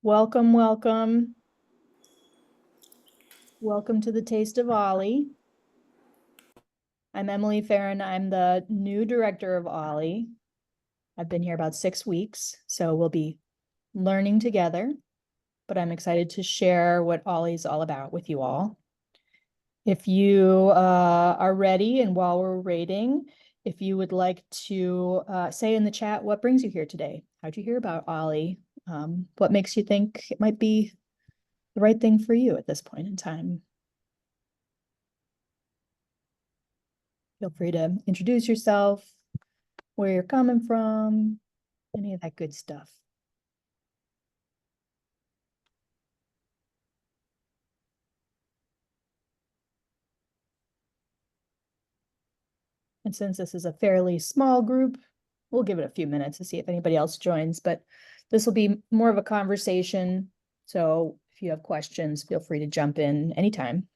Welcome, welcome. Welcome to the Taste of OLLI. I'm Emily Ferrin. I'm the new director of OLLI. I've been here about 6 weeks, so we'll be learning together, but I'm excited to share what OLLI is all about with you all. If you are ready, and while we're rating, if you would like to say in the chat, what brings you here today? How'd you hear about OLLI? What makes you think it might be the right thing for you at this point in time? Feel free to introduce yourself, where you're coming from, any of that good stuff. And since this is a fairly small group, we'll give it a few minutes to see if anybody else joins, but this will be more of a conversation. So if you have questions, feel free to jump in anytime.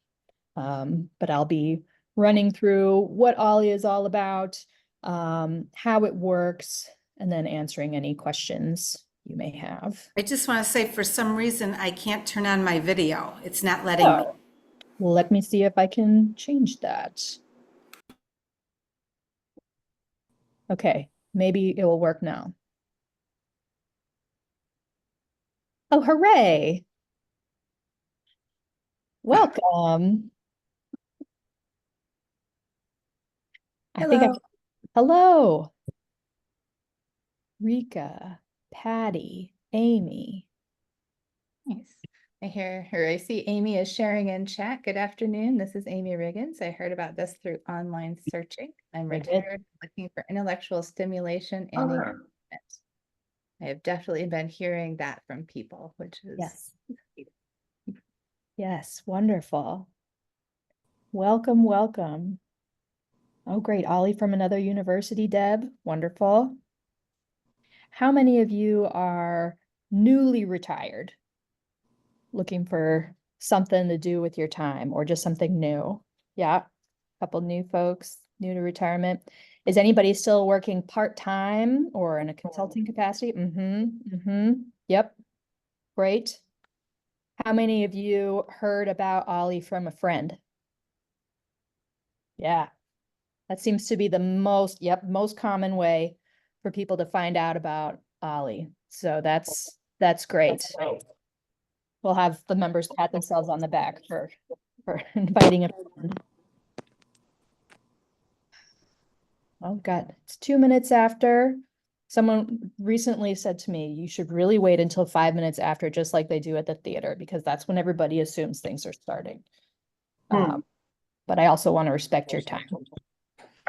But I'll be running through what OLLI is all about, how it works, and then answering any questions you may have. I just want to say, for some reason, I can't turn on my video. It's not letting me. Oh, let me see if I can change that. Okay, maybe it will work now. Oh, hooray. Welcome. Hello. Hello. Rika, Patty, Amy. Nice. I see Amy is sharing in chat. Good afternoon. This is Amy Riggins. I heard about this through online searching. I'm Very good. retired, looking for intellectual stimulation and engagement. I have definitely been hearing that from people, which is Yes. Yes, wonderful. Welcome, welcome. Oh, great. OLLI from another university, Deb. Wonderful. How many of you are newly retired, looking for something to do with your time or just something new? Yeah, a couple new folks, new to retirement. Is anybody still working part-time or in a consulting capacity? Yep, great. How many of you heard about OLLI from a friend? Yeah, that seems to be the most common way for people to find out about OLLI. So that's great. We'll have the members pat themselves on the back for inviting a friend. Oh God, it's 2 minutes after. Someone recently said to me, you should really wait until 5 minutes after, just like they do at the theater, because that's when everybody assumes things are starting. But I also want to respect your time.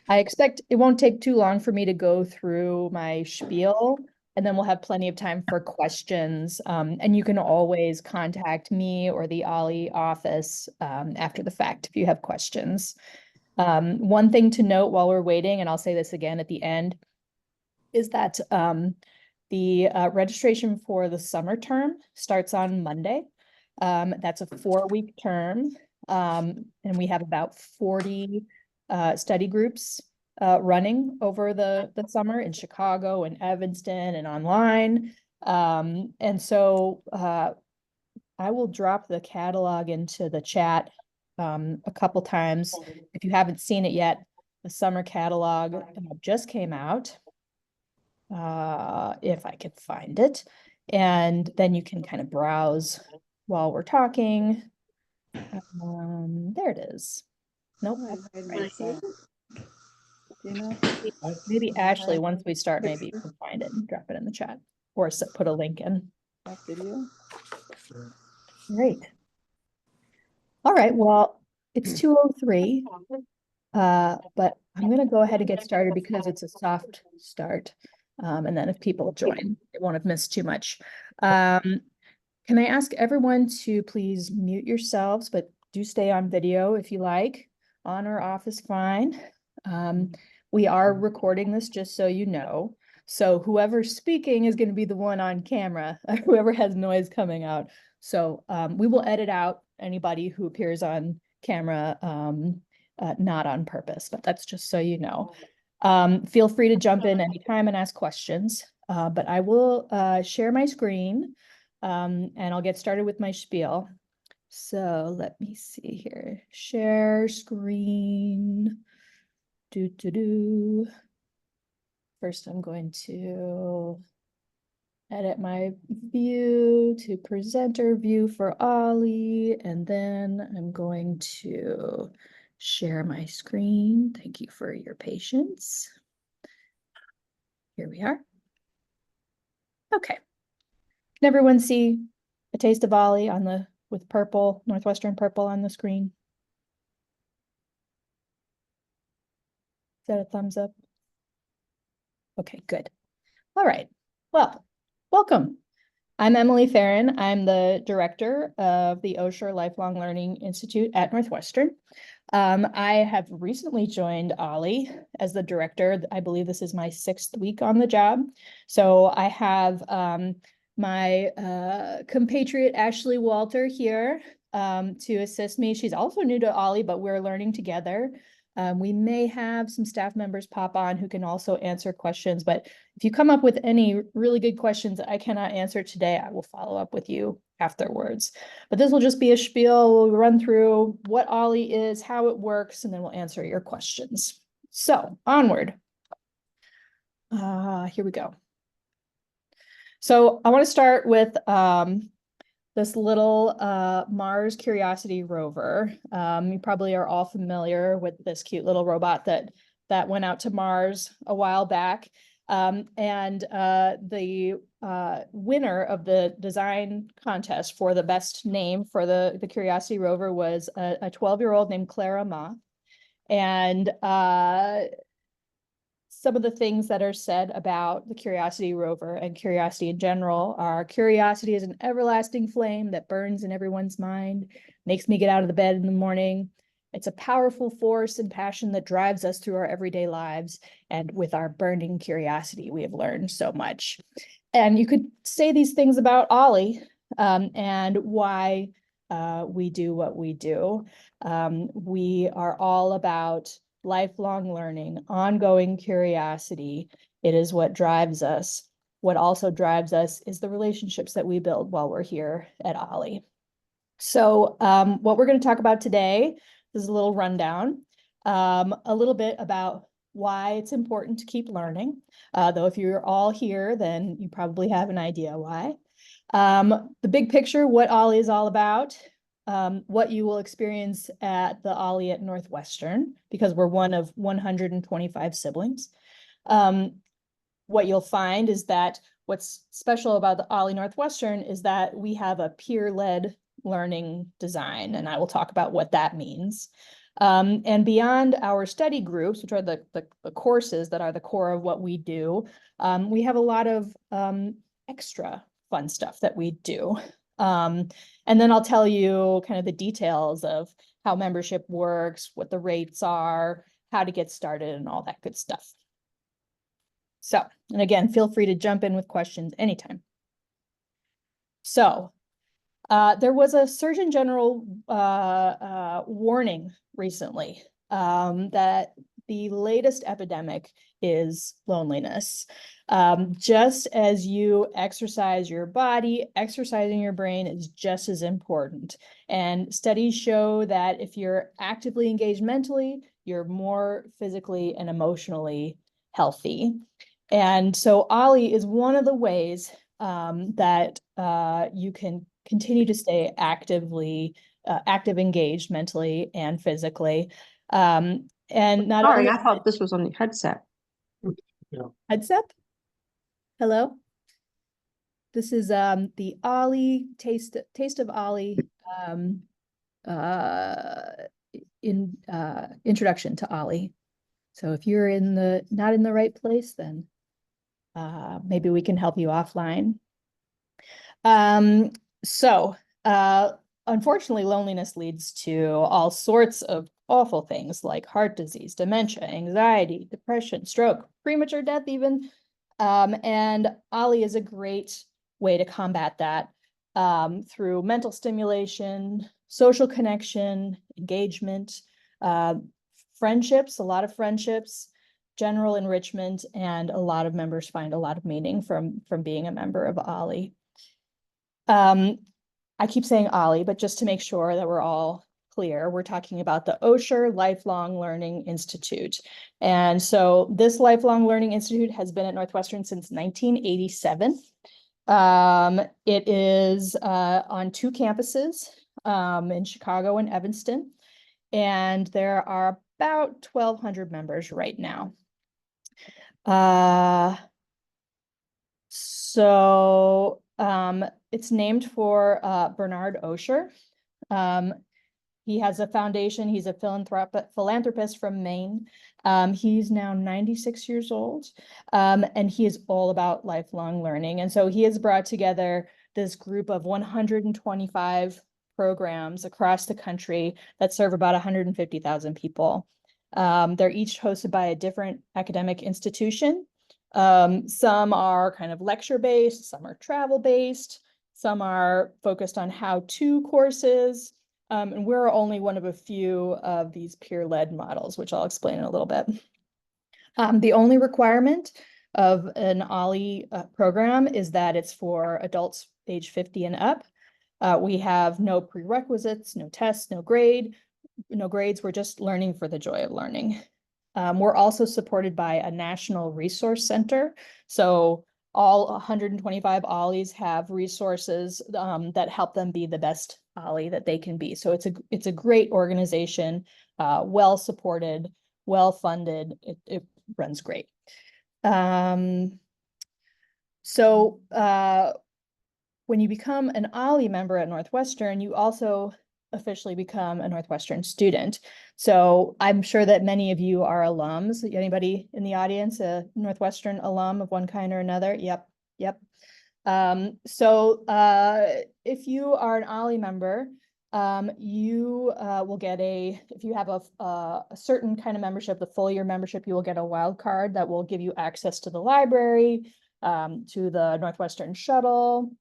I expect it won't take too long for me to go through my spiel, and then we'll have plenty of time for questions. And you can always contact me or the OLLI office after the fact if you have questions. One thing to note while we're waiting, and I'll say this again at the end, is that the registration for the summer term starts on Monday. That's a 4-week term, and we have about 40 study groups running over the summer in Chicago and Evanston and online. And so I will drop the catalog into the chat a couple times. If you haven't seen it yet, the summer catalog just came out, if I could find it. And then you can kind of browse while we're talking. There it is. Nope. Maybe Ashley, once we start, maybe you can find it and drop it in the chat or put a link in. Video? Great. All right, well, it's 2:03, but I'm going to go ahead and get started because it's a soft start. And then if people join, they won't have missed too much. Can I ask everyone to please mute yourselves, but do stay on video if you like. On or off is fine. We are recording this, just so you know. So whoever's speaking is going to be the one on camera, whoever has noise coming out. So we will edit out anybody who appears on camera, not on purpose, but that's just so you know. Feel free to jump in anytime and ask questions, but I will share my screen. and I'll get started with my spiel. So let me see here. Share screen. First, I'm going to edit my view to presenter view for OLLI, and then I'm going to share my screen. Thank you for your patience. Here we are. Okay. Can everyone see A Taste of OLLI on the with purple, Northwestern purple on the screen? Is that a thumbs up? Okay, good. All right. Well, welcome. I'm Emily Ferrin. I'm the director of the Osher Lifelong Learning Institute at Northwestern. I have recently joined OLLI as the director. I believe this is my 6th week on the job. So I have my compatriot Ashley Walter here to assist me. She's also new to OLLI, but we're learning together. We may have some staff members pop on who can also answer questions, but if you come up with any really good questions I cannot answer today, I will follow up with you afterwards. But this will just be a spiel. We'll run through what OLLI is, how it works, and then we'll answer your questions. So onward. Here we go. So I want to start with this little Mars Curiosity rover. You probably are all familiar with this cute little robot that went out to Mars a while back. The winner of the design contest for the best name for the Curiosity rover was a 12-year-old named Clara Ma. And some of the things that are said about the Curiosity rover and Curiosity in general are: curiosity is an everlasting flame that burns in everyone's mind, makes me get out of the bed in the morning. It's a powerful force and passion that drives us through our everyday lives. And with our burning curiosity, we have learned so much. And you could say these things about OLLI and why we do what we do. We are all about lifelong learning, ongoing curiosity. It is what drives us. What also drives us is the relationships that we build while we're here at OLLI. So what we're going to talk about today is a little rundown, a little bit about why it's important to keep learning. Though if you're all here, then you probably have an idea why. The big picture, what OLLI is all about. What you will experience at the OLLI at Northwestern, because we're one of 125 siblings. What you'll find is that what's special about the OLLI Northwestern is that we have a peer-led learning design, and I will talk about what that means. And beyond our study groups, which are the courses that are the core of what we do, we have a lot of extra fun stuff that we do. And then I'll tell you kind of the details of how membership works, what the rates are, how to get started, and all that good stuff. So, and again, feel free to jump in with questions anytime. So, there was a Surgeon General warning recently that the latest epidemic is loneliness. Just as you exercise your body, exercising your brain is just as important. And studies show that if you're actively engaged mentally, you're more physically and emotionally healthy. And so OLLI is one of the ways that you can continue to stay engaged mentally and physically. And not Sorry, only I thought this was on the headset. headset. Hello. This is the OLLI Taste of OLLI introduction to OLLI. So if you're not in the right place, then maybe we can help you offline. Unfortunately, loneliness leads to all sorts of awful things like heart disease, dementia, anxiety, depression, stroke, premature death even. And OLLI is a great way to combat that through mental stimulation, social connection, engagement, friendships, a lot of friendships, general enrichment, and a lot of members find a lot of meaning from being a member of OLLI. I keep saying OLLI, but just to make sure that we're all clear, we're talking about the Osher Lifelong Learning Institute. And so this Lifelong Learning Institute has been at Northwestern since 1987. It is on 2 campuses in Chicago and Evanston, and there are about 1,200 members right now. It's named for Bernard Osher. He has a foundation. He's a philanthropist from Maine. He's now 96 years old, and he is all about lifelong learning. And so he has brought together this group of 125 programs across the country that serve about 150,000 people. They're each hosted by a different academic institution. Some are kind of lecture-based, some are travel-based, some are focused on how-to courses. And we're only one of a few of these peer-led models, which I'll explain in a little bit. The only requirement of an OLLI program is that it's for adults age 50 and up. We have no prerequisites, no tests, no grades. We're just learning for the joy of learning. We're also supported by a national resource center. So all 125 OLLIs have resources that help them be the best OLLI that they can be. So it's a great organization, well supported, well funded. It runs great. When you become an OLLI member at Northwestern, you also officially become a Northwestern student. So I'm sure that many of you are alums. Anybody in the audience, a Northwestern alum of one kind or another? Yep. If you are an OLLI member, you will get if you have a certain kind of membership, the full year membership, you will get a wild card that will give you access to the library, to the Northwestern shuttle,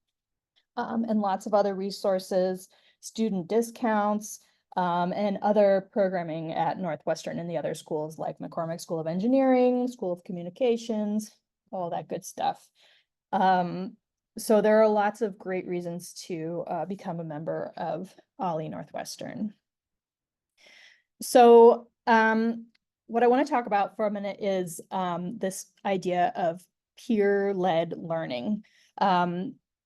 and lots of other resources, student discounts, and other programming at Northwestern and the other schools like McCormick School of Engineering, School of Communications, all that good stuff. So there are lots of great reasons to become a member of OLLI Northwestern. So what I want to talk about for a minute is this idea of peer-led learning.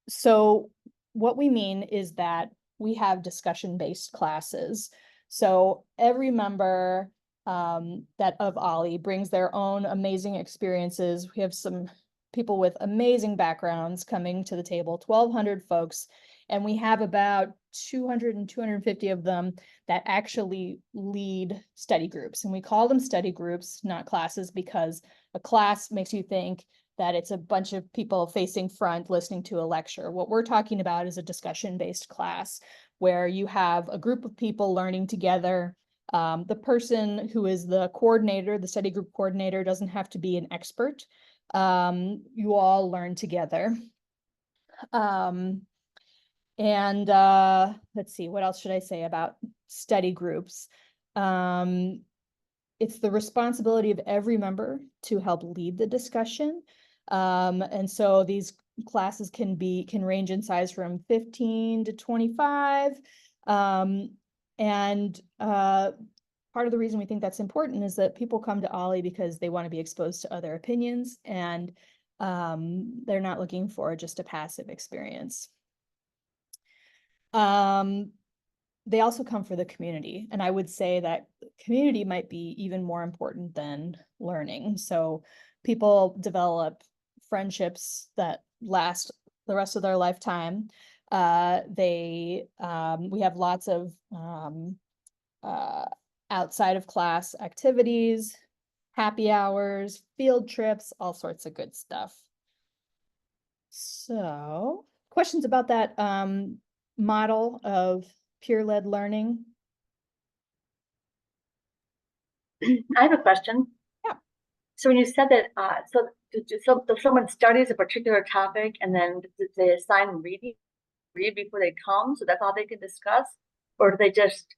So what we mean is that we have discussion-based classes. So every member of OLLI brings their own amazing experiences. We have some people with amazing backgrounds coming to the table, 1,200 folks, and we have about 200 and 250 of them that actually lead study groups. And we call them study groups, not classes, because a class makes you think that it's a bunch of people facing front listening to a lecture. What we're talking about is a discussion-based class where you have a group of people learning together. The person who is the coordinator, the study group coordinator, doesn't have to be an expert. You all learn together. Let's see, what else should I say about study groups? It's the responsibility of every member to help lead the discussion. And so these classes can range in size from 15 to 25. Part of the reason we think that's important is that people come to OLLI because they want to be exposed to other opinions, and they're not looking for just a passive experience. They also come for the community, and I would say that community might be even more important than learning. So people develop friendships that last the rest of their lifetime. We have lots of outside of class activities, happy hours, field trips, all sorts of good stuff. So, questions about that model of peer-led learning? I have a question. Yeah. So when you said that, so someone studies a particular topic and then they assign read before they come, so that's all they can discuss, or do they just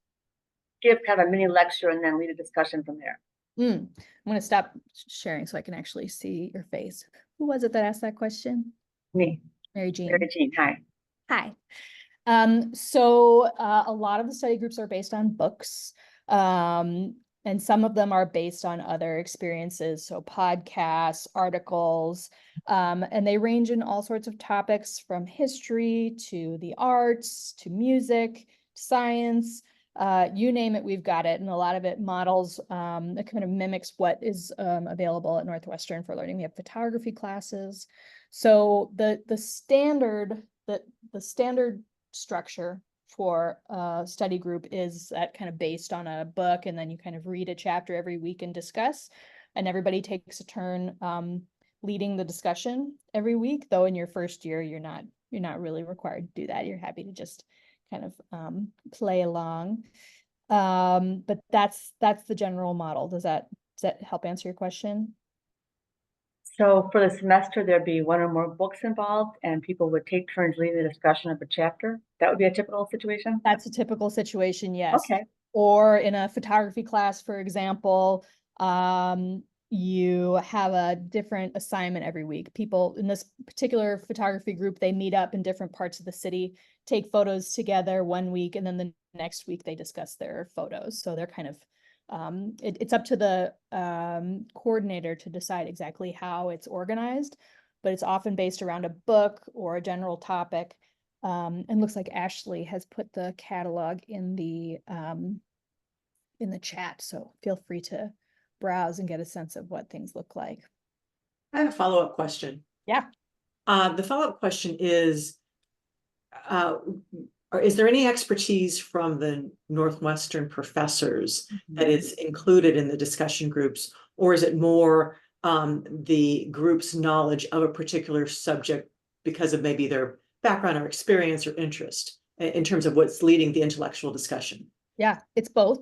give kind of a mini lecture and then lead a discussion from there? I'm going to stop sharing so I can actually see your face. Who was it that asked that question? Me. Mary Jean. Mary Jean, hi. Hi. A lot of the study groups are based on books. And some of them are based on other experiences, so podcasts, articles, and they range in all sorts of topics from history to the arts, to music, science, you name it, we've got it. And a lot of it models, it kind of mimics what is available at Northwestern for learning. We have photography classes. So the standard structure for a study group is that kind of based on a book, and then you kind of read a chapter every week and discuss, and everybody takes a turn leading the discussion every week, though in your first year you're not really required to do that. You're happy to just kind of play along. But that's the general model. Does that help answer your question? So for the semester, there'd be one or more books involved and people would take turns leading the discussion of a chapter. That would be a typical situation? That's a typical situation, yes. Okay. Or in a photography class, for example, you have a different assignment every week. People in this particular photography group, they meet up in different parts of the city, take photos together one week, and then the next week they discuss their photos. So they're kind of, it's up to the coordinator to decide exactly how it's organized, but it's often based around a book or a general topic. And looks like Ashley has put the catalog in the chat, so feel free to browse and get a sense of what things look like. I have a follow-up question. Yeah. The follow-up question is there any expertise from the Northwestern professors that is included in the discussion groups, or is it more the group's knowledge of a particular subject because of maybe their background or experience or interest in terms of what's leading the intellectual discussion? Yeah, it's both.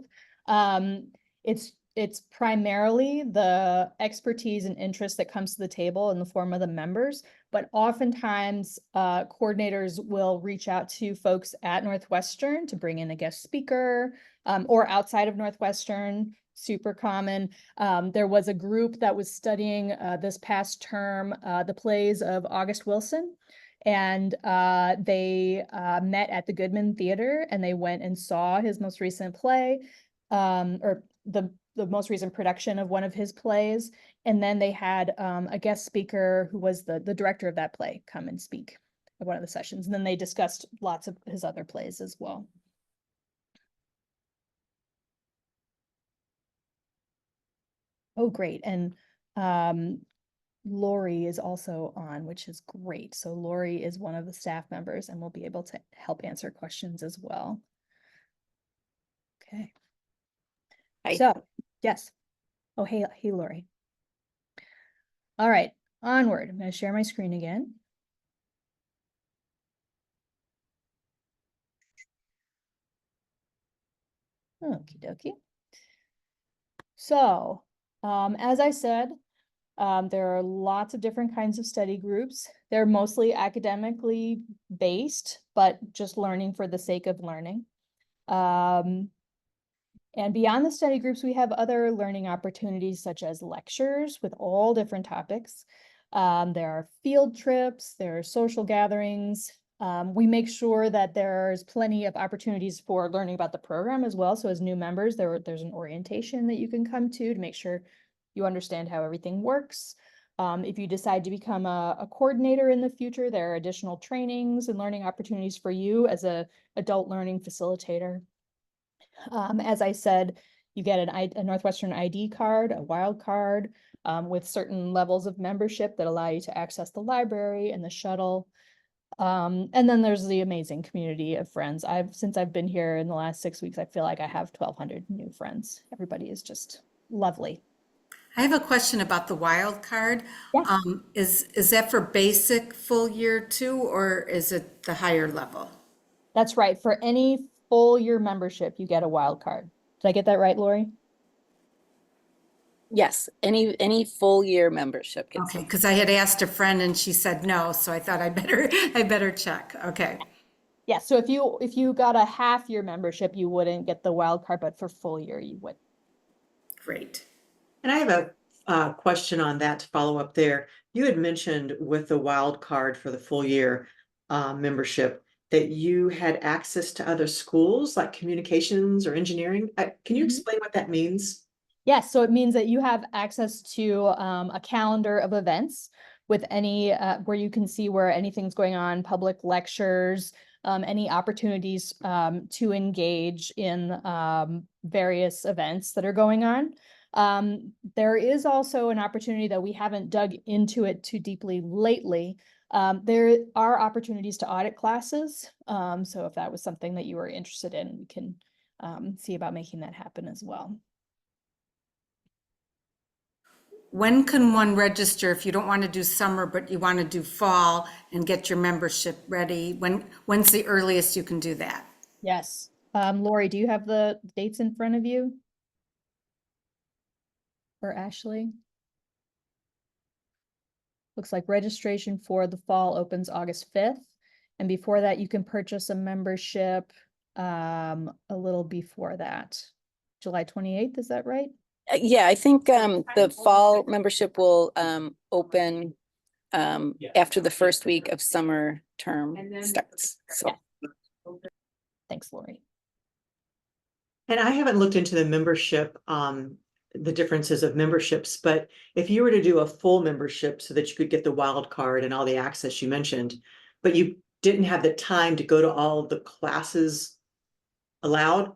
It's primarily the expertise and interest that comes to the table in the form of the members, but oftentimes coordinators will reach out to folks at Northwestern to bring in a guest speaker, or outside of Northwestern, super common. There was a group that was studying this past term the plays of August Wilson. And they met at the Goodman Theater, and they went and saw his most recent play, or the most recent production of one of his plays. And then they had a guest speaker who was the director of that play come and speak at one of the sessions. And then they discussed lots of his other plays as well. Oh, great. And Lori is also on, which is great. So Lori is one of the staff members and will be able to help answer questions as well. Okay. Hi. So, yes. Oh, hey, Lori. All right, onward. I'm going to share my screen again. Okie dokie. So, as I said, there are lots of different kinds of study groups. They're mostly academically based, but just learning for the sake of learning. And beyond the study groups, we have other learning opportunities such as lectures with all different topics. There are field trips, there are social gatherings. We make sure that there's plenty of opportunities for learning about the program as well. So as new members, there's an orientation that you can come to make sure you understand how everything works. If you decide to become a coordinator in the future, there are additional trainings and learning opportunities for you as an adult learning facilitator. As I said, you get a Northwestern ID card, a wild card, with certain levels of membership that allow you to access the library and the shuttle. And then there's the amazing community of friends. Since I've been here in the last 6 weeks, I feel like I have 1,200 new friends. Everybody is just lovely. I have a question about the wild card. Yeah. Is that for basic full year too, or is it the higher level? That's right. For any full year membership, you get a wild card. Did I get that right, Lori? Yes, any full year membership gets Okay, it. because I had asked a friend and she said no, so I thought I better check. Okay. Yeah, so if you got a half year membership, you wouldn't get the wild card, but for full year, you would. Great. And I have a question on that to follow up there. You had mentioned with the wild card for the full year membership that you had access to other schools, like communications or engineering. Can you Mhm. explain what that means? Yes, so it means that you have access to a calendar of events with any where you can see where anything's going on, public lectures, any opportunities to engage in various events that are going on. There is also an opportunity that we haven't dug into it too deeply lately. There are opportunities to audit classes. So if that was something that you were interested in, we can see about making that happen as well. When can one register if you don't want to do summer, but you want to do fall and get your membership ready? When's the earliest you can do that? Yes. Lori, do you have the dates in front of you? Or Ashley? Looks like registration for the fall opens August 5th. And before that, you can purchase a membership a little before that. July 28th, is that right? Yeah, I think the fall membership will open after the first week of summer term starts. So Thanks, Lori. And I haven't looked into the membership, the differences of memberships, but if you were to do a full membership so that you could get the wild card and all the access you mentioned, but you didn't have the time to go to all of the classes allowed,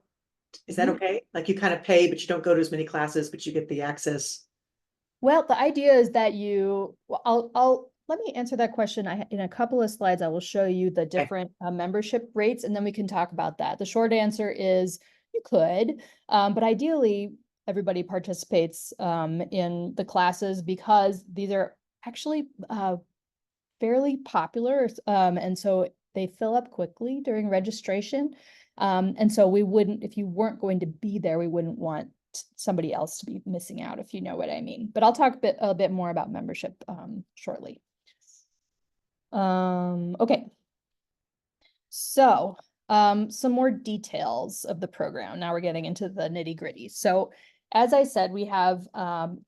is that okay? Like you kind of pay, but you don't go to as many classes, but you get the access. Well, the idea is that let me answer that question. In a couple of slides, I will show you the different membership rates, and then we can talk about that. The short answer is you could, but ideally everybody participates in the classes because these are actually fairly popular, and so they fill up quickly during registration. And so we wouldn't, if you weren't going to be there, we wouldn't want somebody else to be missing out, if you know what I mean. But I'll talk a bit more about membership shortly. Okay. So some more details of the program. Now we're getting into the nitty-gritty. So as I said, we have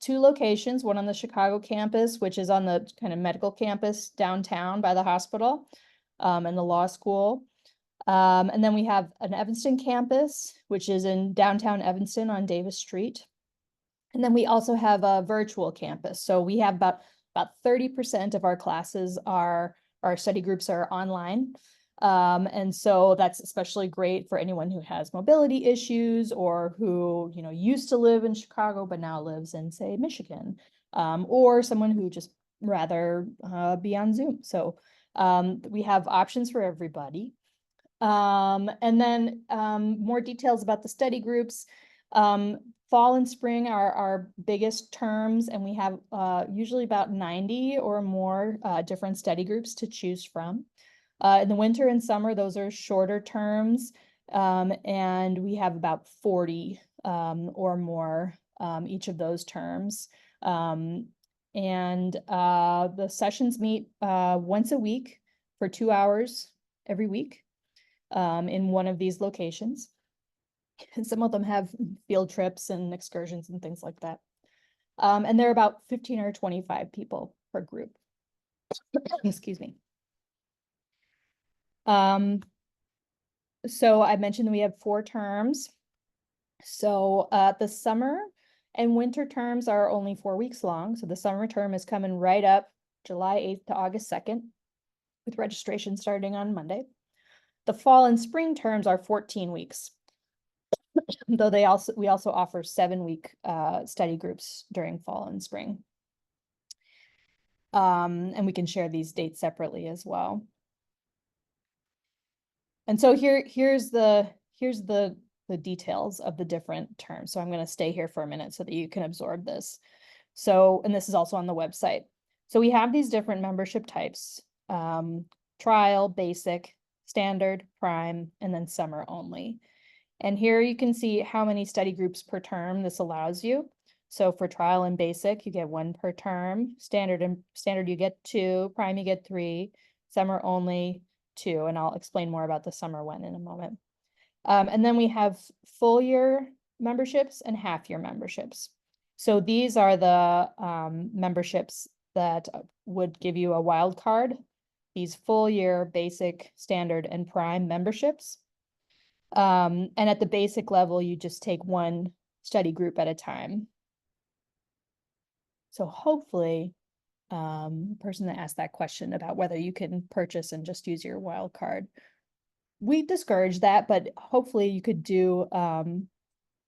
2 locations, one on the Chicago campus, which is on the kind of medical campus downtown by the hospital and the law school. And then we have an Evanston campus, which is in downtown Evanston on Davis Street. And then we also have a virtual campus. So we have about 30% of our classes our study groups are online. And so that's especially great for anyone who has mobility issues or who, used to live in Chicago, but now lives in, say, Michigan, or someone who just rather be on Zoom. So we have options for everybody. And then more details about the study groups. Fall and spring are our biggest terms, and we have usually about 90 or more different study groups to choose from. In the winter and summer, those are shorter terms, and we have about 40 or more each of those terms. And the sessions meet once a week for 2 hours every week in one of these locations. And some of them have field trips and excursions and things like that. And there are about 15 or 25 people per group. Excuse me. So I mentioned we have 4 terms. So the summer and winter terms are only 4 weeks long. So the summer term is coming right up July 8th to August 2nd, with registration starting on Monday. The fall and spring terms are 14 weeks. Though we also offer 7-week study groups during fall and spring. And we can share these dates separately as well. And so here's the details of the different terms. So I'm going to stay here for a minute so that you can absorb this. So, and this is also on the website. So we have these different membership types: trial, basic, standard, prime, and then summer only. And here you can see how many study groups per term this allows you. So for trial and basic, you get 1 per term. Standard you get 2, prime you get 3, summer only 2, and I'll explain more about the summer one in a moment. And then we have full year memberships and half year memberships. So these are the memberships that would give you a wild card these full year basic, standard, and prime memberships. And at the basic level, you just take one study group at a time. So hopefully, person that asked that question about whether you can purchase and just use your wild card, we discourage that, but hopefully you could do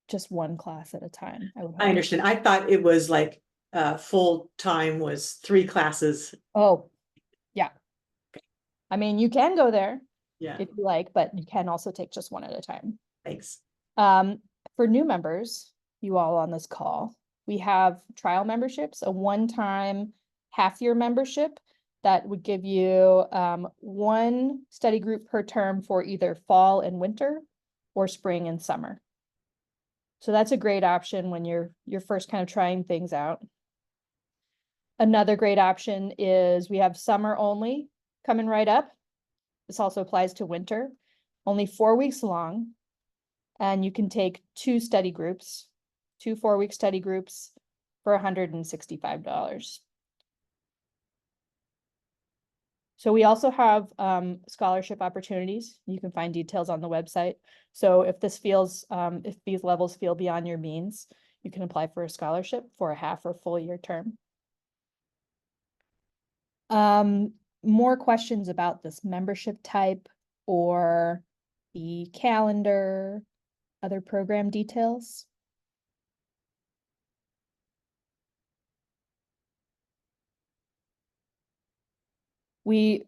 just one class at a time. I would I hope. understand. I thought it was like full time was 3 classes. Oh, yeah. I mean, you can go there Yeah, if you like, but you can also take just one at a time. thanks. For new members, you all on this call, we have trial memberships, a one-time half-year membership that would give you one study group per term for either fall and winter or spring and summer. So that's a great option when you're first kind of trying things out. Another great option is we have summer only coming right up. This also applies to winter, only 4 weeks long. And you can take 2 study groups, 2 4-week study groups for $165. So we also have scholarship opportunities. You can find details on the website. So if this feels, if these levels feel beyond your means, you can apply for a scholarship for a half or full year term. More questions about this membership type or the calendar, other program details? We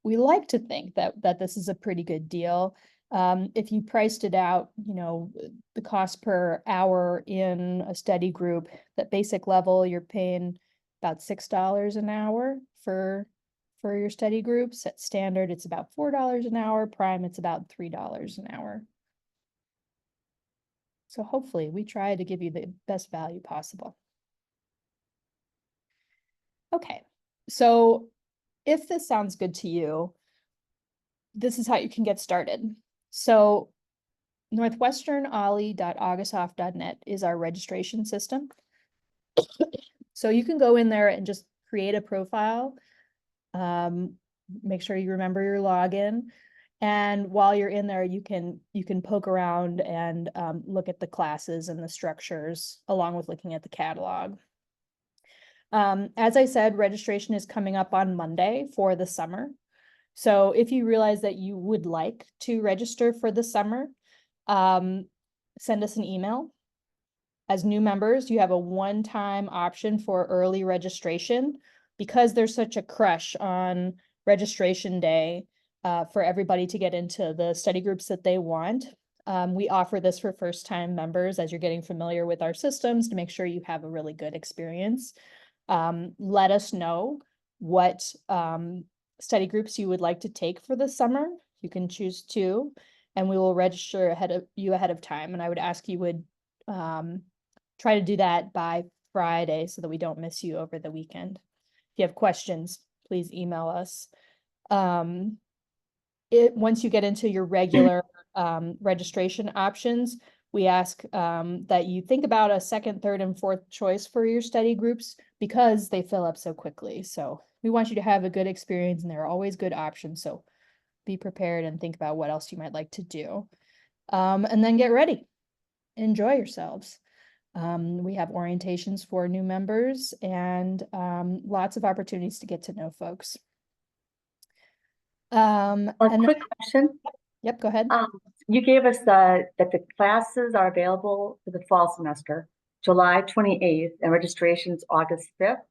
like to think that this is a pretty good deal. If you priced it out, you know, the cost per hour in a study group, that basic level, you're paying about $6 an hour for your study groups. At standard, it's about $4 an hour. Prime, it's about $3 an hour. So hopefully we try to give you the best value possible. Okay, so if this sounds good to you, this is how you can get started. So northwesternolli.augusthoff.net is our registration system. So you can go in there and just create a profile. Make sure you remember your login. And while you're in there, you can poke around and look at the classes and the structures along with looking at the catalog. As I said, registration is coming up on Monday for the summer. So if you realize that you would like to register for the summer, send us an email. As new members, you have a one-time option for early registration because there's such a crush on registration day for everybody to get into the study groups that they want. We offer this for first-time members as you're getting familiar with our systems to make sure you have a really good experience. Let us know what study groups you would like to take for the summer. You can choose 2, and we will register ahead of time. And I would ask you would try to do that by Friday so that we don't miss you over the weekend. If you have questions, please email us. Once you get into your regular registration options, we ask that you think about a second, third, and fourth choice for your study groups because they fill up so quickly. So we want you to have a good experience, and there are always good options. So be prepared and think about what else you might like to do. And then get ready. Enjoy yourselves. We have orientations for new members and lots of opportunities to get to know folks. A quick question. Yep, go ahead. You gave us that the classes are available for the fall semester, July 28th, and registration's August 5th.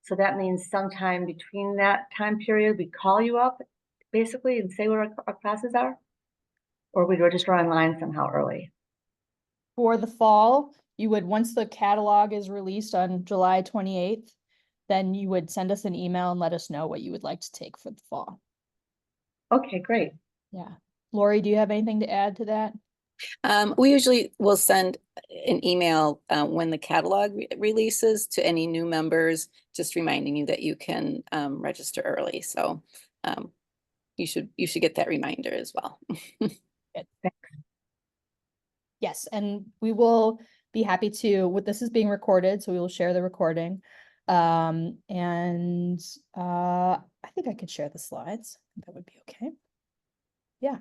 So that means sometime between that time period, we call you up basically and say what our classes are, or we register online somehow early. For the fall, you would, once the catalog is released on July 28th, then you would send us an email and let us know what you would like to take for the fall. Okay, great. Yeah. Lori, do you have anything to add to that? We usually will send an email when the catalog releases to any new members, just reminding you that you can register early. So you should get that reminder as well. Yes, and we will be happy to, this is being recorded, so we will share the recording. And I think I could share the slides. That would be okay. Yeah.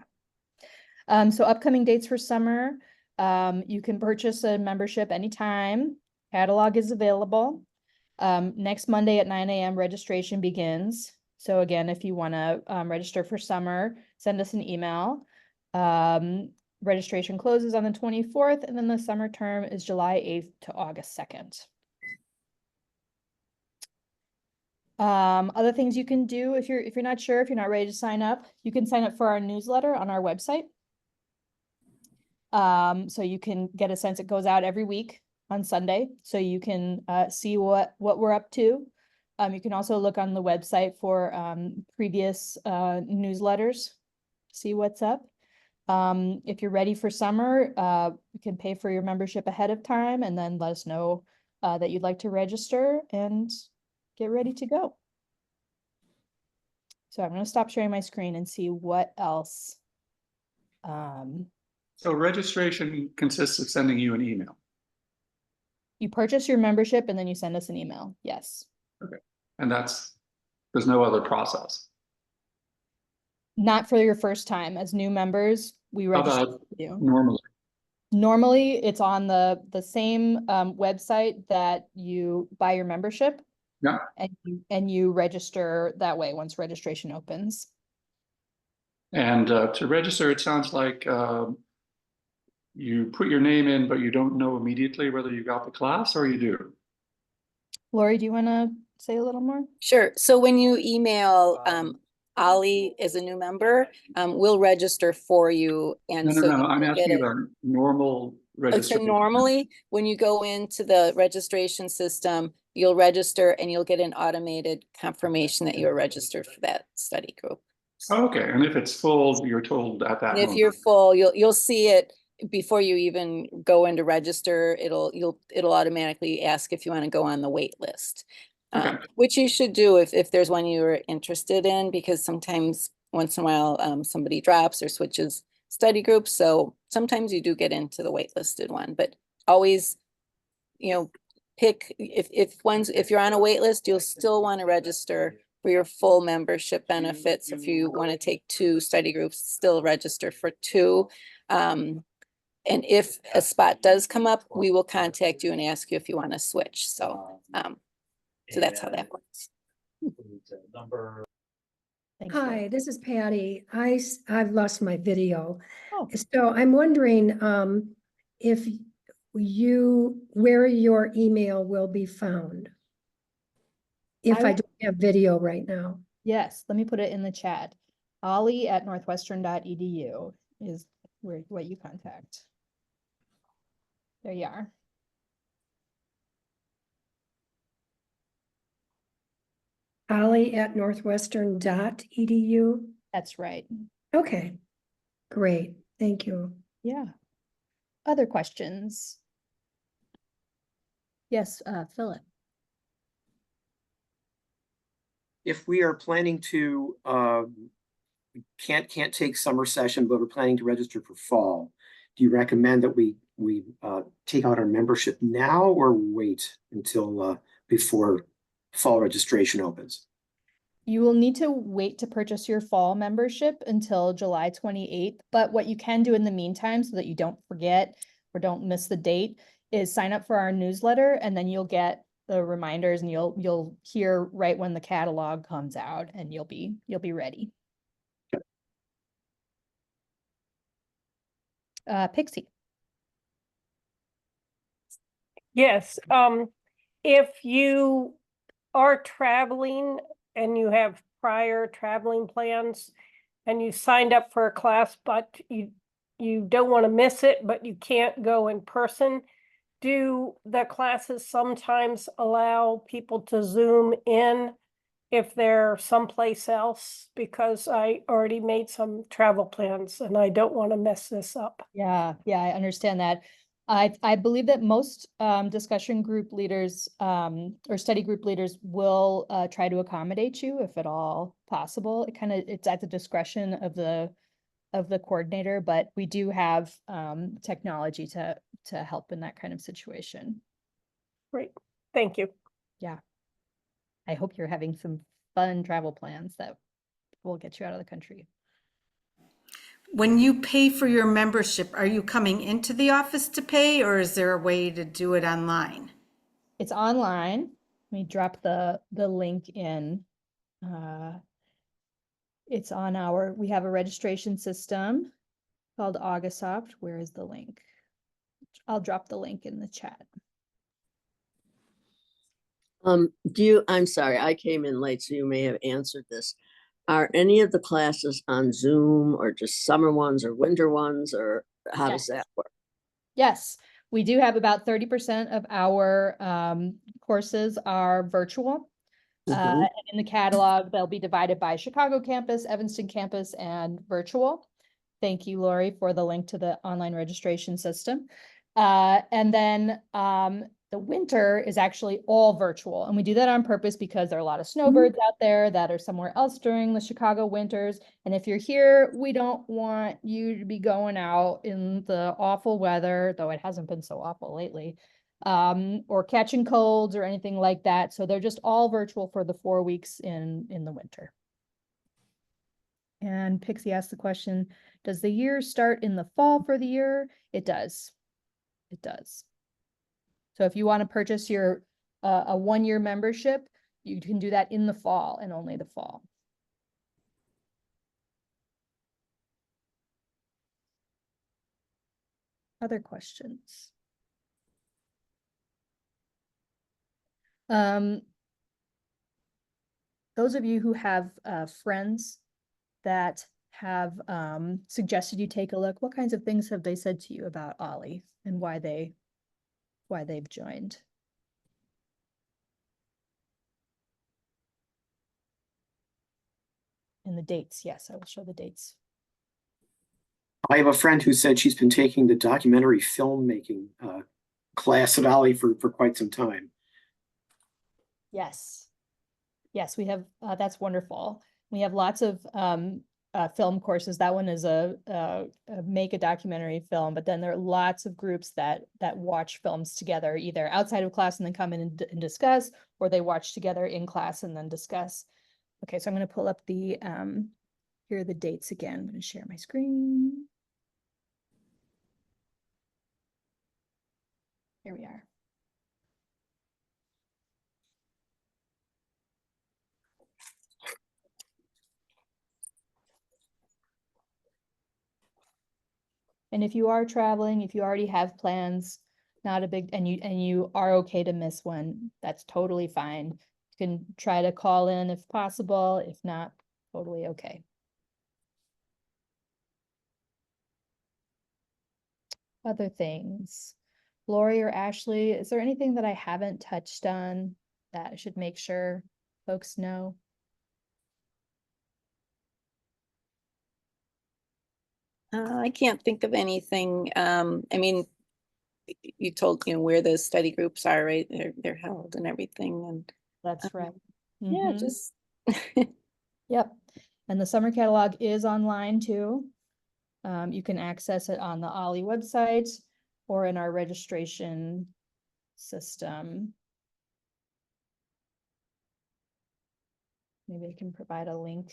So upcoming dates for summer, you can purchase a membership anytime. Catalog is available. Next Monday at 9 a.m. registration begins. So again, if you want to register for summer, send us an email. Registration closes on the 24th, and then the summer term is July 8th to August 2nd. Other things you can do if you're not sure, if you're not ready to sign up, you can sign up for our newsletter on our website. So you can get a sense. It goes out every week on Sunday, so you can see what we're up to. You can also look on the website for previous newsletters, see what's up. If you're ready for summer, you can pay for your membership ahead of time and then let us know that you'd like to register and get ready to go. So I'm going to stop sharing my screen and see what else. So registration consists of sending you an email. You purchase your membership and then you send us an email. Yes. Okay. And there's no other process. Not for your first time. As new members, we How register about with you. normally? Normally, it's on the same website that you buy your membership. Yeah. And you register that way once registration opens. And to register, it sounds like you put your name in, but you don't know immediately whether you got the class, or you do. Lori, do you want to say a little more? Sure. So when you email OLLI as a new member, we'll register for you. And No, so I'm you asking get it. about normal So registration. normally, when you go into the registration system, you'll register and you'll get an automated confirmation that you're registered for that study group. Okay, and if it's full, you're told at that And if moment. you're full, you'll see it before you even go in to register. It'll automatically ask if you want to go on the wait list. Okay. Which you should do if there's one you're interested in, because sometimes once in a while somebody drops or switches study groups. So sometimes you do get into the waitlisted one, but always, pick if you're on a wait list, you'll still want to register for your full membership benefits. If you want to take 2 study groups, still register for 2. And if a spot does come up, we will contact you and ask you if you want to switch. So that's how that works. Thanks, Lori. Hi, this is Patty. I've lost my video. Oh. So I'm wondering if where your email will be found. If I don't have video right now. Yes, let me put it in the chat. olli@northwestern.edu is what you contact. There you are. olli@northwestern.edu. That's right. Okay, great. Thank you. Yeah. Other questions? Yes, Philip. If we are planning to can't take summer session, but we're planning to register for fall, do you recommend that we take out our membership now or wait until before fall registration opens? You will need to wait to purchase your fall membership until July 28th. But what you can do in the meantime, so that you don't forget or don't miss the date, is sign up for our newsletter, and then you'll get the reminders, and you'll hear right when the catalog comes out, and you'll be ready. Pixie. Yes, if you are traveling and you have prior traveling plans and you signed up for a class, but you don't want to miss it, but you can't go in person, do the classes sometimes allow people to Zoom in if they're someplace else? Because I already made some travel plans and I don't want to mess this up. Yeah, I understand that. I believe that most discussion group leaders or study group leaders will try to accommodate you if at all possible. It's at the discretion of the coordinator, but we do have technology to help in that kind of situation. Great, thank you. Yeah. I hope you're having some fun travel plans that will get you out of the country. When you pay for your membership, are you coming into the office to pay, or is there a way to do it online? It's online. Let me drop the link in. It's on we have a registration system called Augusoft. Where is the link? I'll drop the link in the chat. I'm sorry, I came in late, so you may have answered this. Are any of the classes on Zoom or just summer ones or winter ones, or how does that work? Yes, we do have about 30% of our courses are virtual. And in the catalog, they'll be divided by Chicago campus, Evanston campus, and virtual. Thank you, Lori, for the link to the online registration system. And then the winter is actually all virtual. And we do that on purpose because there are a lot of snowbirds out there that are somewhere else during the Chicago winters. And if you're here, we don't want you to be going out in the awful weather, though it hasn't been so awful lately, or catching colds or anything like that. So they're just all virtual for the 4 weeks in the winter. And Pixie asked the question, does the year start in the fall for the year? It does. It does. So if you want to purchase your a 1-year membership, you can do that in the fall and only the fall. Other questions? Those of you who have friends that have suggested you take a look, what kinds of things have they said to you about OLLI and why they've joined? And the dates, yes, I will show the dates. I have a friend who said she's been taking the documentary filmmaking class at OLLI for quite some time. Yes. Yes, we have, that's wonderful. We have lots of film courses. That one is a make a documentary film, but then there are lots of groups that watch films together, either outside of class and then come in and discuss, or they watch together in class and then discuss. Okay, so I'm going to pull up the, here are the dates again. I'm going to share my screen. Here we are. And if you are traveling, if you already have plans, not a big, and you are okay to miss one, that's totally fine. You can try to call in if possible. If not, totally okay. Other things. Lori or Ashley, is there anything that I haven't touched on that I should make sure folks know? I can't think of anything. I mean, you told, where the study groups are, right? They're held and everything, and That's right. yeah, Mhm. just Yep. And the summer catalog is online too. You can access it on the OLLI website or in our registration system. Maybe I can provide a link.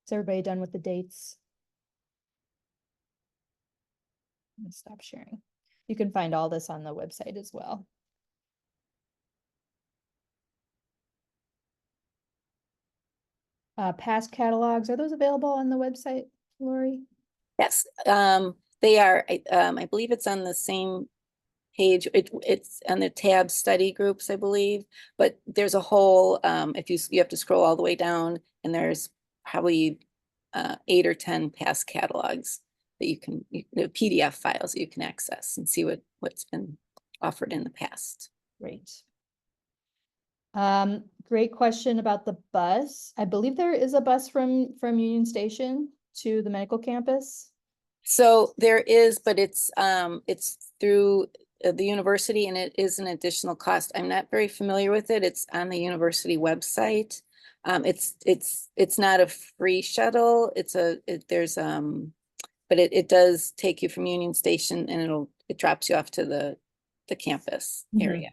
Is everybody done with the dates? I'm gonna stop sharing. You can find all this on the website as well. Past catalogs, are those available on the website, Lori? yes, they are. I believe it's on the same page. It's on the tab study groups, I believe. But there's a whole. If you have to scroll all the way down, and there's probably 8 or 10 past catalogs that you can, the PDF files that you can access and see what's been offered in the past. Great. Great question about the bus. I believe there is a bus from Union Station to the medical campus. So there is, but it's through the university, and it is an additional cost. I'm not very familiar with it. It's on the university website. It's not a free shuttle. But it does take you from Union Station, and it drops you off to the campus area.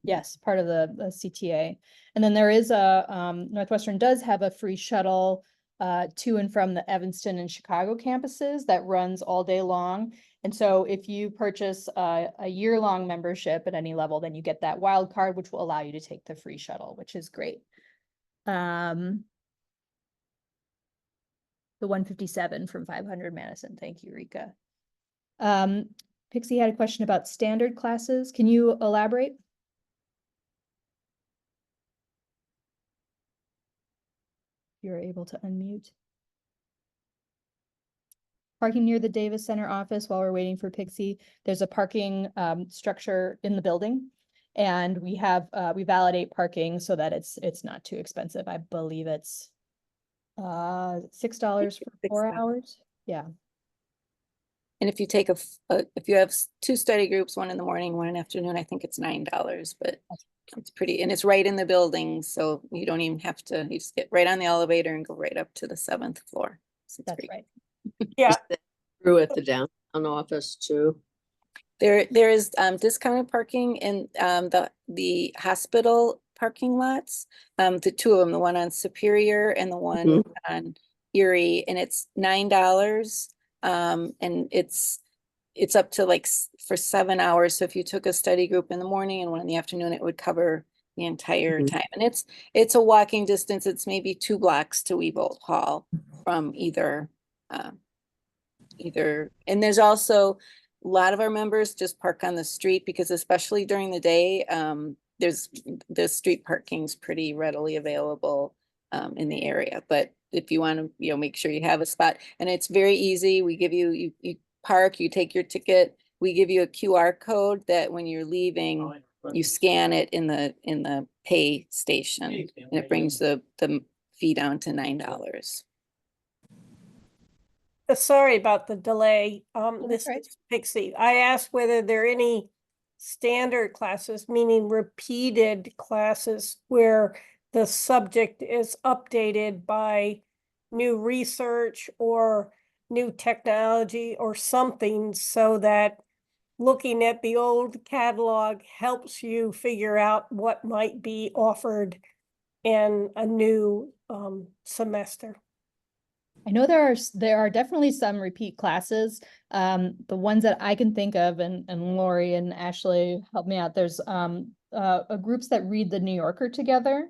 Yes, part of the CTA. And then there is a, Northwestern does have a free shuttle to and from the Evanston and Chicago campuses that runs all day long. And so if you purchase a year-long membership at any level, then you get that wild card, which will allow you to take the free shuttle, which is great. The 157 from 500 Madison. Thank you, Rika. Pixie had a question about standard classes. Can you elaborate? You're able to unmute. Parking near the Davis Center office while we're waiting for Pixie. There's a parking structure in the building. And we have, we validate parking so that it's not too expensive. I believe it's $6 for 4 hours. Yeah. And if you take if you have 2 study groups, one in the morning, one in the afternoon, I think it's $9, but it's pretty, and it's right in the building. So you don't even have to, you just get right on the elevator and go right up to the 7th floor. So That's right. Yeah, Through at the downtown office too. There is discounted parking in the hospital parking lots. The 2 of them, the one on Superior and the one on Erie, and it's $9. And it's up to like for 7 hours. So if you took a study group in the morning and one in the afternoon, it would cover the entire time. And it's a walking distance. It's maybe 2 blocks to Weebolt Hall from either. And there's also a lot of our members just park on the street because especially during the day, the street parking's pretty readily available in the area. But if you want to, make sure you have a spot, and it's very easy. We give you park, you take your ticket. We give you a QR code that when you're leaving, you scan it in the pay station, and it brings the fee down to $9. sorry about the delay. This right. is Pixie. I asked whether there are any standard classes, meaning repeated classes where the subject is updated by new research or new technology or something, so that looking at the old catalog helps you figure out what might be offered in a new semester. I know there are definitely some repeat classes. The ones that I can think of, and Lori and Ashley help me out. There's groups that read the New Yorker together,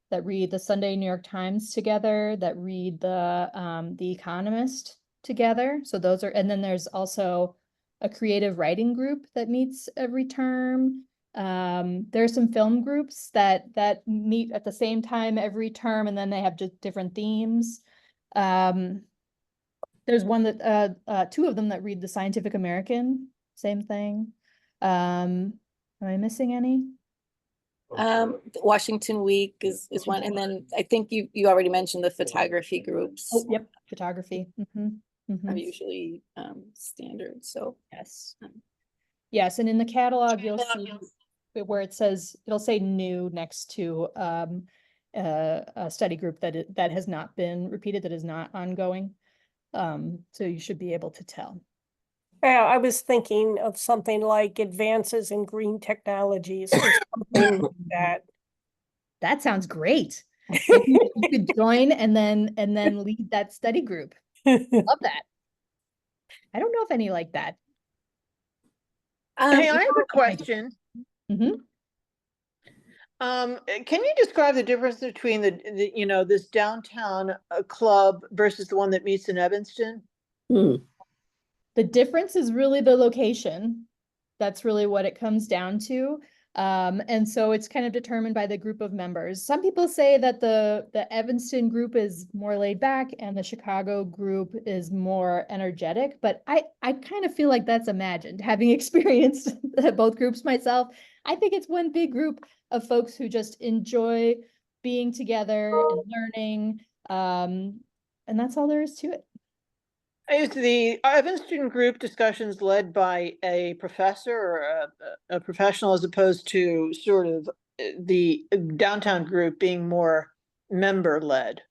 that read the Sunday New York Times together, that read the Economist together. So those are, and then there's also a creative writing group that meets every term. There are some film groups that meet at the same time every term, and then they have just different themes. There's one that 2 of them that read the Scientific American, same thing. Am I missing any? Washington Week is one, and then I think you already mentioned the photography groups. Oh, yep, photography. Are usually standard. So yes, yes, and in the catalog you'll see where it says, it'll say new next to a study group that has not been repeated, that is not ongoing. So you should be able to tell. Yeah, I was thinking of something like advances in green technologies or something like that. That sounds great. You could join and then lead that study group. Love that. I don't know if any like that. Hey, I have a question. Mhm. Can you describe the difference between the this downtown club versus the one that meets in Evanston? The difference is really the location. That's really what it comes down to. And so it's kind of determined by the group of members. Some people say that the Evanston group is more laid back and the Chicago group is more energetic, but I kind of feel like that's imagined, having experienced both groups myself. I think it's one big group of folks who just enjoy being together and learning. And that's all there is to it. Is the Evanston group discussions led by a professor or a professional, as opposed to sort of the downtown group being more member-led?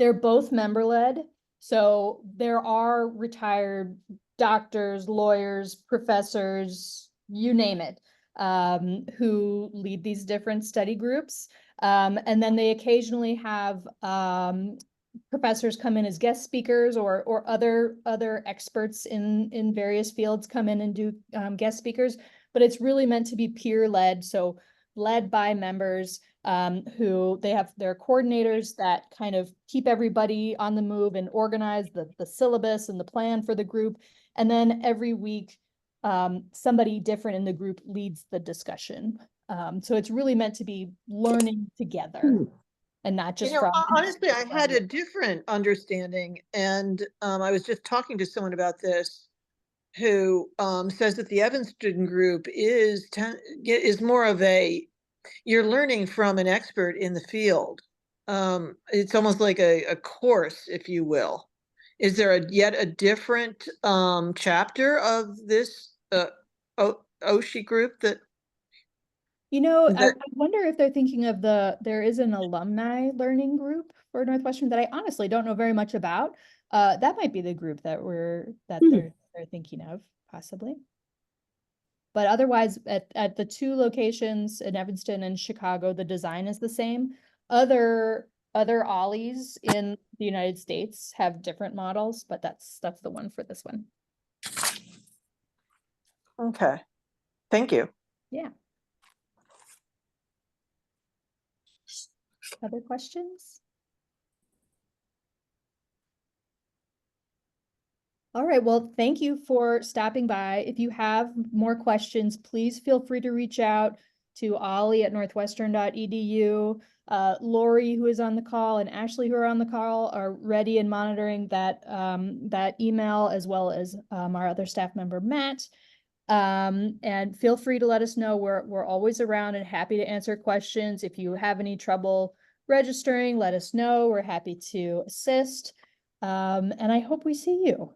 They're both member-led. So there are retired doctors, lawyers, professors, you name it. who lead these different study groups. And then they occasionally have professors come in as guest speakers, or other experts in various fields come in and do guest speakers. But it's really meant to be peer led, so led by members who they have their coordinators that kind of keep everybody on the move and organize the syllabus and the plan for the group. And then every week, somebody different in the group leads the discussion. So it's really meant to be learning together and not just from. Honestly, I had a different understanding, and I was just talking to someone about this who says that the Evanston group is more of a, you're learning from an expert in the field. It's almost like a course, if you will. Is there yet a different chapter of this OSHI group that? I wonder if they're thinking of there is an alumni learning group for Northwestern that I honestly don't know very much about. That might be the group that they're thinking of, possibly. But otherwise, at the two locations in Evanston and Chicago, the design is the same. Other OLLIs in the United States have different models, but that's the one for this one. Okay, thank you. Yeah. Other questions? All right, well, thank you for stopping by. If you have more questions, please feel free to reach out to olli@northwestern.edu. Lori, who is on the call, and Ashley, who are on the call, are ready and monitoring that email, as well as our other staff member, Matt. And feel free to let us know. We're always around and happy to answer questions. If you have any trouble registering, let us know. We're happy to assist. And I hope we see you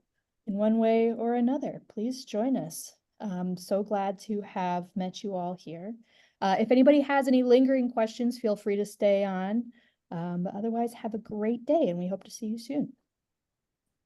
in one way or another. Please join us. I'm so glad to have met you all here. If anybody has any lingering questions, feel free to stay on. But otherwise, have a great day, and we hope to see you soon.